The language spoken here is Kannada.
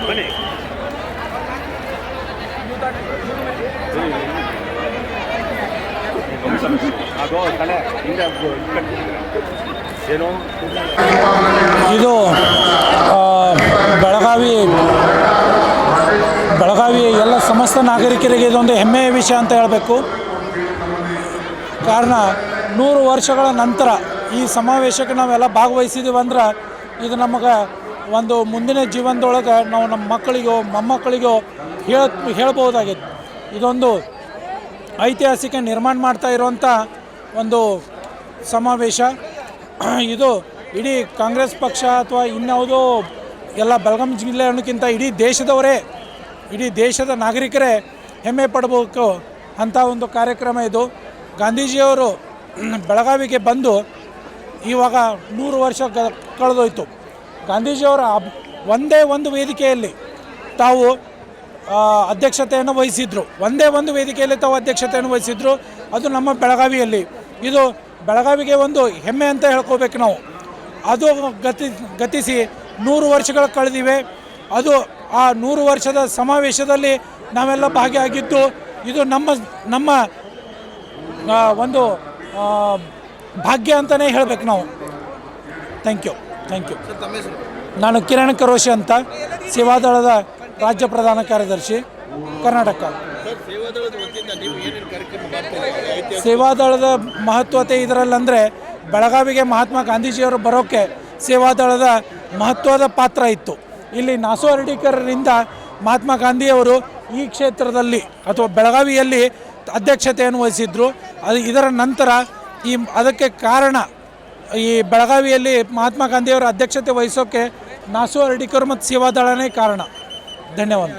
ಬನ್ನಿ. ಅದು ತಲೆ ಹಿಂದೆ ಏನು ಇದು ಬೆಳಗಾವಿ ಎಲ್ಲ ಸಮಸ್ತ ನಾಗರಿಕರಿಗೆ ಇದೊಂದು ಹೆಮ್ಮೆಯ ವಿಷಯ ಅಂತ ಹೇಳಬೇಕು. ಕಾರಣ 100 ವರ್ಷಗಳ ನಂತರ ಈ ಸಮಾವೇಶಕ್ಕೆ ನಾವೆಲ್ಲ ಭಾಗವಹಿಸಿದ್ದೀವಿ ಅಂದ್ರೆ ಇದು ನಮಗೆ ಒಂದು ಮುಂದಿನ ಜೀವನದೊಳಗೆ ನಾವು ನಮ್ಮ ಮಕ್ಕಳಿಗೋ ಮೊಮ್ಮಕ್ಕಳಿಗೋ ಹೇಳ್ಬೋದಾಗಿದೆ. ಇದೊಂದು ಐತಿಹಾಸಿಕ ನಿರ್ಮಾಣ ಮಾಡ್ತಾ ಇರುವಂಥ ಒಂದು ಸಮಾವೇಶ. ಇದು ಇಡೀ ಕಾಂಗ್ರೆಸ್ ಪಕ್ಷ ಅಥವಾ ಇನ್ಯಾವುದೋ ಎಲ್ಲ ಬೆಳಗಾವಿ ಜಿಲ್ಲೆ ಅನ್ನೋಕ್ಕಿಂತ ಇಡೀ ದೇಶದ ನಾಗರಿಕರೇ ಹೆಮ್ಮೆ ಪಡಬೇಕು ಅಂಥ ಒಂದು ಕಾರ್ಯಕ್ರಮ ಇದು. ಗಾಂಧೀಜಿಯವರು ಬೆಳಗಾವಿಗೆ ಬಂದು ಇವಾಗ 100 ವರ್ಷ ಕಳೆದೋಯ್ತು. ಗಾಂಧೀಜಿಯವರ ಒಂದೇ ಒಂದು ವೇದಿಕೆಯಲ್ಲಿ ತಾವು ಅಧ್ಯಕ್ಷತೆಯನ್ನು ವಹಿಸಿದ್ರು. ಅದು ನಮ್ಮ ಬೆಳಗಾವಿಯಲ್ಲಿ. ಇದು ಬೆಳಗಾವಿಗೆ ಒಂದು ಹೆಮ್ಮೆ ಅಂತ ಹೇಳ್ಕೋಬೇಕು ನಾವು. ಅದು ಗತಿಸಿ 100 ವರ್ಷಗಳು ಕಳೆದಿವೆ. ಅದು ಆ 100 ವರ್ಷದ ಸಮಾವೇಶದಲ್ಲಿ ನಾವೆಲ್ಲ ಭಾಗಿಯಾಗಿದ್ದು ಇದು ನಮ್ಮ ಒಂದು ಭಾಗ್ಯ ಅಂತಲೇ ಹೇಳಬೇಕು ನಾವು. Thank you. ನಾನು ಕಿರಣ್ ಕರೋಶಿ ಅಂತ, ಸೇವಾದಳದ ರಾಜ್ಯ ಪ್ರಧಾನ ಕಾರ್ಯದರ್ಶಿ, ಕರ್ನಾಟಕ. ಸೇವಾದಳದ ಮಹತ್ವತೆ ಇದರಲ್ಲಂದರೆ ಬೆಳಗಾವಿಗೆ ಮಹಾತ್ಮ ಗಾಂಧೀಜಿಯವರು ಬರೋಕ್ಕೆ ಸೇವಾದಳದ ಮಹತ್ವದ ಪಾತ್ರ ಇತ್ತು. ಇಲ್ಲಿ ನಾಸು ಹರ್ಡಿಕರ್ರಿಂದ ಮಹಾತ್ಮ ಗಾಂಧಿಯವರು ಈ ಕ್ಷೇತ್ರದಲ್ಲಿ ಅಥವಾ ಬೆಳಗಾವಿಯಲ್ಲಿ ಅಧ್ಯಕ್ಷತೆಯನ್ನು ವಹಿಸಿದ್ರು. ಇದರ ನಂತರ ಅದಕ್ಕೆ ಕಾರಣ ಈ ಬೆಳಗಾವಿಯಲ್ಲಿ ಮಹಾತ್ಮ ಗಾಂಧಿಯವರ ಅಧ್ಯಕ್ಷತೆ ವಹಿಸೋಕ್ಕೆ ನಾಸು ಹರ್ಡಿಕರ್ ಮತ್ತು ಸೇವಾದಳನೇ ಕಾರಣ. ಧನ್ಯವಾದ.